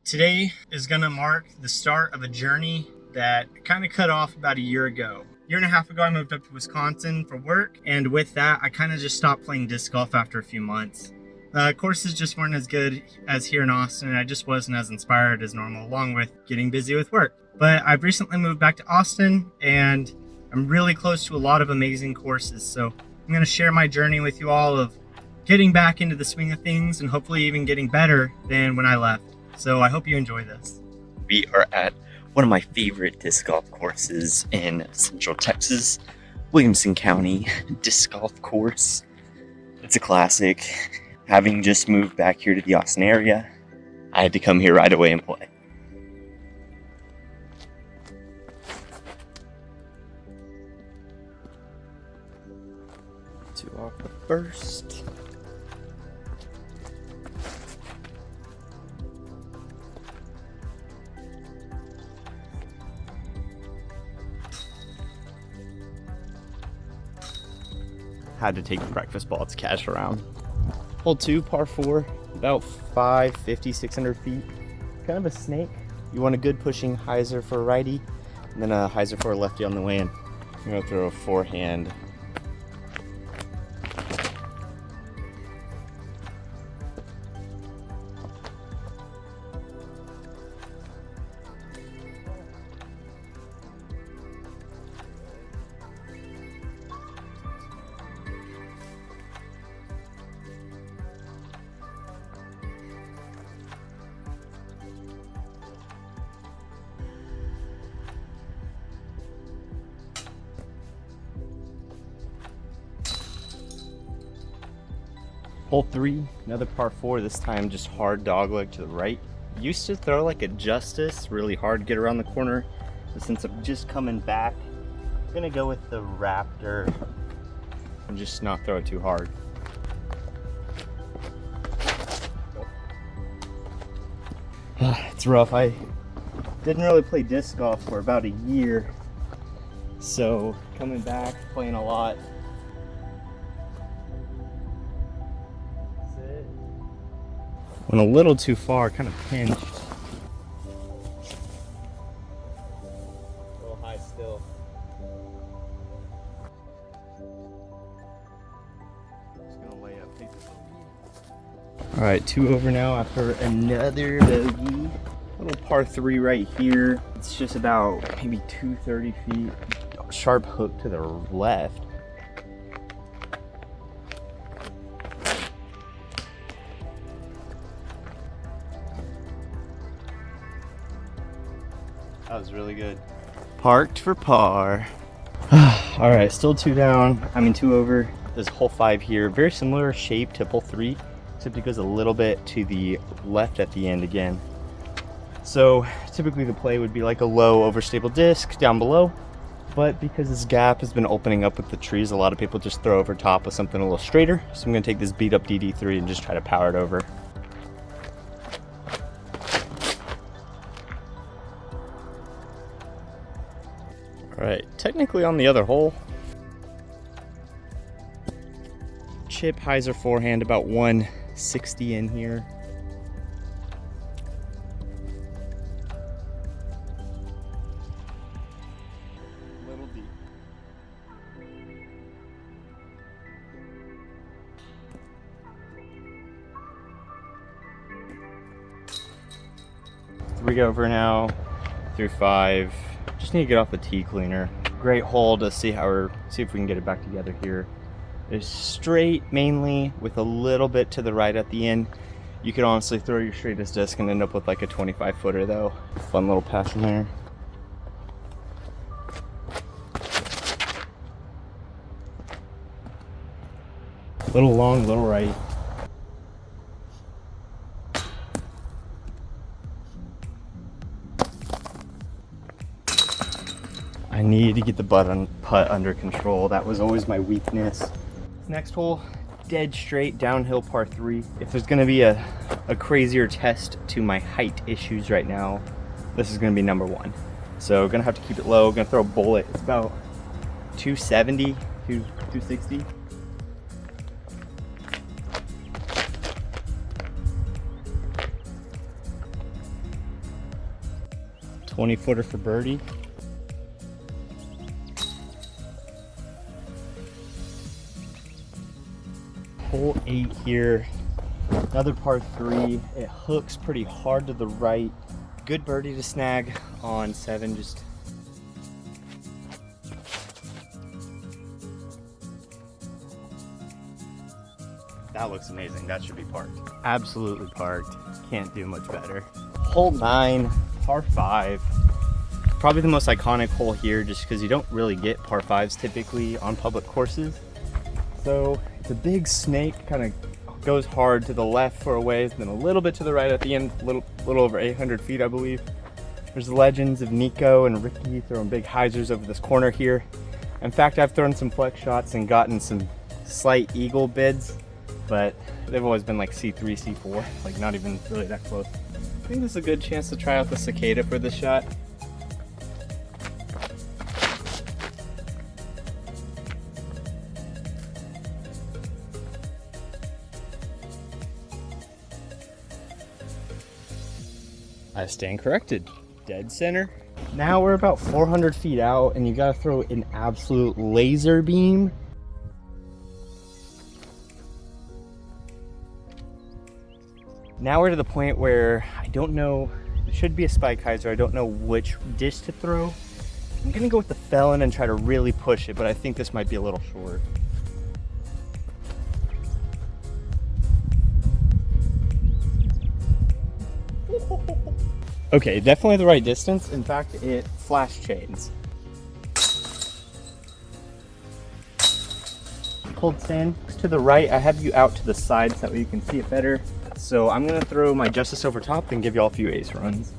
Today is gonna mark the start of a journey that kind of cut off about a year ago. A year and a half ago, I moved up to Wisconsin for work, and with that, I kind of just stopped playing disc golf after a few months. Courses just weren't as good as here in Austin, and I just wasn't as inspired as normal, along with getting busy with work. But I've recently moved back to Austin, and I'm really close to a lot of amazing courses, so I'm gonna share my journey with you all of getting back into the swing of things and hopefully even getting better than when I left. So I hope you enjoy this. We are at one of my favorite disc golf courses in Central Texas, Williamson County Disc Golf Course. It's a classic. Having just moved back here to the Austin area, I had to come here right away and play. Two off the first. Had to take the breakfast ball to cash around. Hole 2, par 4, about 550, 600 feet. Kind of a snake. You want a good pushing hyzer for a righty, and then a hyzer for a lefty on the way in. I'm gonna throw a forehand. Hole 3, another par 4, this time just hard dogleg to the right. Used to throw like a Justice, really hard to get around the corner, but since I'm just coming back, I'm gonna go with the Raptor and just not throw it too hard. It's rough. I didn't really play disc golf for about a year, so coming back, playing a lot. Went a little too far, kind of pinched. A little high still. Just gonna lay up, take this bogey. All right, 2 over now after another bogey. Little par 3 right here. It's just about maybe 230 feet. Sharp hook to the left. That was really good. Parked for par. All right, still 2 down. 2 over. There's hole 5 here. Very similar shape to hole 3, except it goes a little bit to the left at the end again. So typically the play would be like a low overstable disc down below, but because this gap has been opening up with the trees, a lot of people just throw over top with something a little straighter. So I'm gonna take this beat up DD3 and just try to power it over. All right, technically on the other hole. Chip hyzer forehand, about 160 in here. Little deep. Three over now, through 5. Just need to get off the tee cleaner. Great hole to see if we can get it back together here. It's straight mainly with a little bit to the right at the end. You could honestly throw your straightest disc and end up with like a 25 footer though. Fun little passion there. Little long, little right. I need to get the putt under control. That was always my weakness. Next hole, dead straight downhill par 3. If there's gonna be a crazier test to my height issues right now, this is gonna be number 1. So gonna have to keep it low. Gonna throw a bullet. It's about 270, 260. 20-footer for birdie. Hole 8 here, another par 3. It hooks pretty hard to the right. Good birdie to snag on 7. Just that looks amazing. That should be parked. Absolutely parked. Can't do much better. Hole 9, par 5. Probably the most iconic hole here, just because you don't really get par 5s typically on public courses. So it's a big snake, kind of goes hard to the left for a ways, then a little bit to the right at the end, little over 800 feet, I believe. There's the legends of Nico and Ricky throwing big hyzers over this corner here. In fact, I've thrown some flex shots and gotten some slight eagle bids, but they've always been like C3, C4, like not even really that close. I think this is a good chance to try out the cicada for this shot. I stand corrected. Dead center. Now we're about 400 feet out and you gotta throw an absolute laser beam. Now we're to the point where I don't know, it should be a spike hyzer. I don't know which disc to throw. I'm gonna go with the felon and try to really push it, but I think this might be a little short. Okay, definitely the right distance. In fact, it flash chains. Cold sand to the right. I have you out to the side so that way you can see it better. So I'm gonna throw my Justice over top and give you all a few ace runs.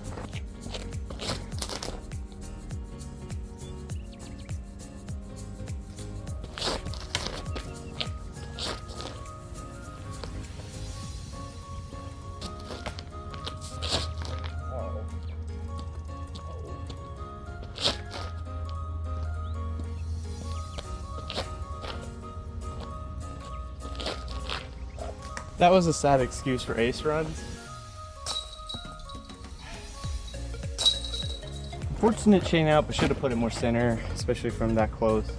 That was a sad excuse for ace runs. Fortunate chain out, but should have put it more center, especially from that close.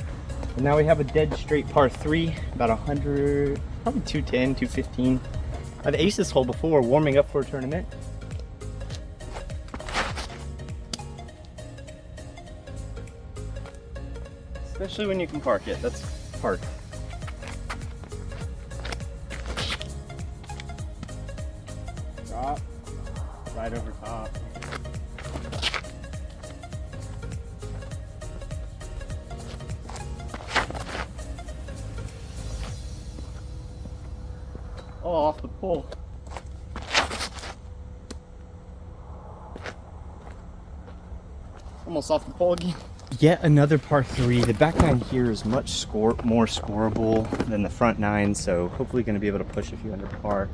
And now we have a dead straight par 3, about 100, probably 210, 215. I've aced this hole before, warming up for a tournament. Especially when you can park it, that's park. Drop, right over top. Oh, off the pole. Almost off the pole again. Yet another par 3. The back 9 here is much more scoreable than the front 9, so hopefully going to be able to push a few under par.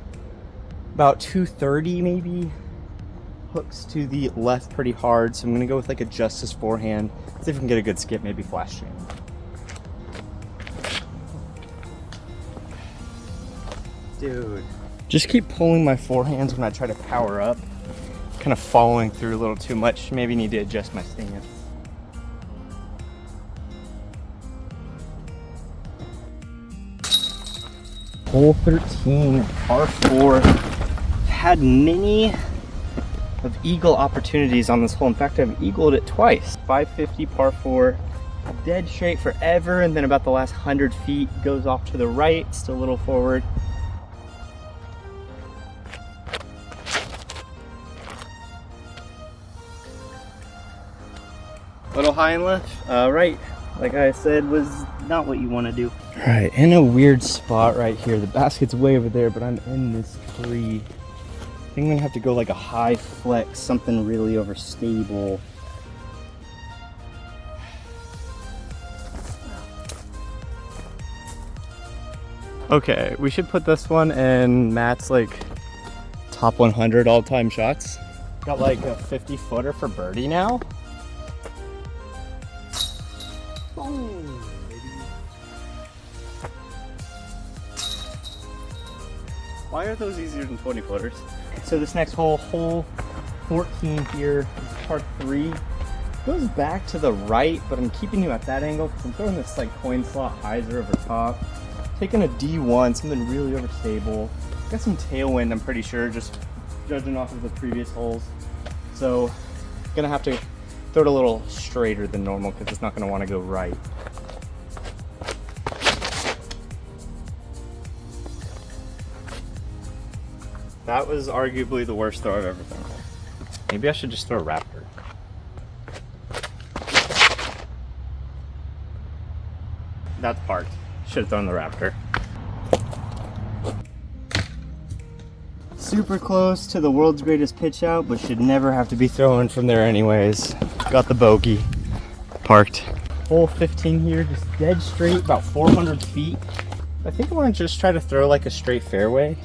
About 230 maybe. Hooks to the left pretty hard, so I'm going to go with like a Justice forehand. See if we can get a good skip, maybe flash chain. Dude. Just keep pulling my forehands when I try to power up. Kind of following through a little too much. Maybe need to adjust my stance. Hole 13, par 4. Had many of eagle opportunities on this hole. In fact, I've eagled it twice. 550 par 4, dead straight forever, and then about the last 100 feet goes off to the right, still a little forward. Little high and left, right, like I said, was not what you want to do. All right, in a weird spot right here. The basket's way over there, but I'm in this tree. I think I'm gonna have to go like a high flex, something really overstable. Okay, we should put this one in Matt's like top 100 all-time shots. Got like a 50-footer for birdie now. Why are those easier than 20-footers? So this next hole, hole 14 here, par 3. Goes back to the right, but I'm keeping you at that angle because I'm throwing this like coin slot hyzer over top. Taking a D1, something really overstable. Got some tailwind, I'm pretty sure, just judging off of the previous holes. So, gonna have to throw it a little straighter than normal because it's not gonna want to go right. That was arguably the worst throw I've ever thrown. Maybe I should just throw a Raptor. That's parked. Should have thrown the Raptor. Super close to the world's greatest pitch out, but should never have to be thrown from there anyways. Got the bogey. Parked. Hole 15 here, just dead straight, about 400 feet. I think I want to just try to throw like a straight fairway.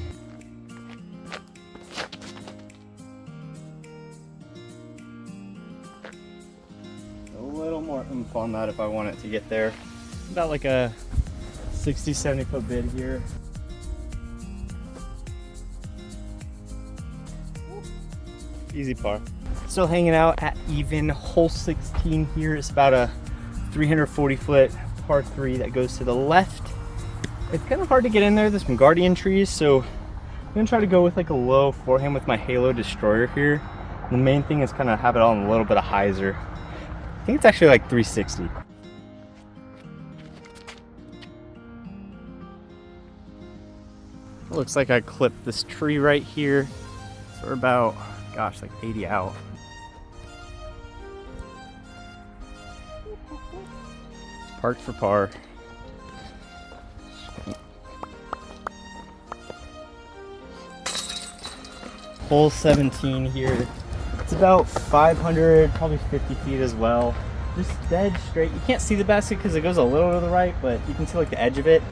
A little more oomph on that if I want it to get there. About like a 60-70 foot bid here. Easy par. Still hanging out at even. Hole 16 here is about a 340 foot par 3 that goes to the left. It's kind of hard to get in there. There's some guardian trees, so I'm gonna try to go with like a low forehand with my Halo Destroyer here. The main thing is kind of have it on a little bit of hyzer. I think it's actually like 360. Looks like I clipped this tree right here. So we're about, gosh, like 80 out. Parked for par. Hole 17 here. It's about 500, probably 50 feet as well. Just dead straight. You can't see the basket because it goes a little to the right, but you can see like the edge of it.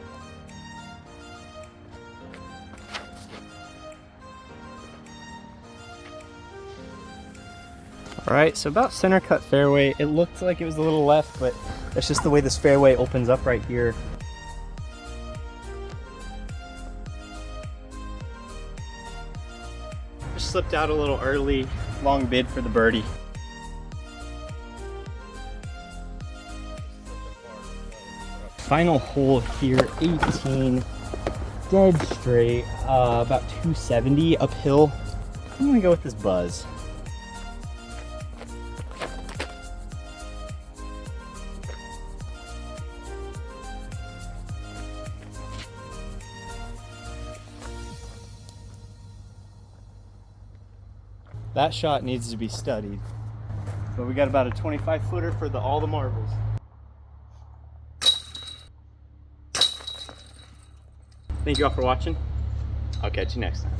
Alright, so about center cut fairway. It looked like it was a little left, but that's just the way this fairway opens up right here. Just slipped out a little early. Long bid for the birdie. Final hole here, 18. Dead straight, about 270 uphill. I'm gonna go with this Buzz. That shot needs to be studied. But we got about a 25 footer for all the marbles. Thank you all for watching. I'll catch you next time.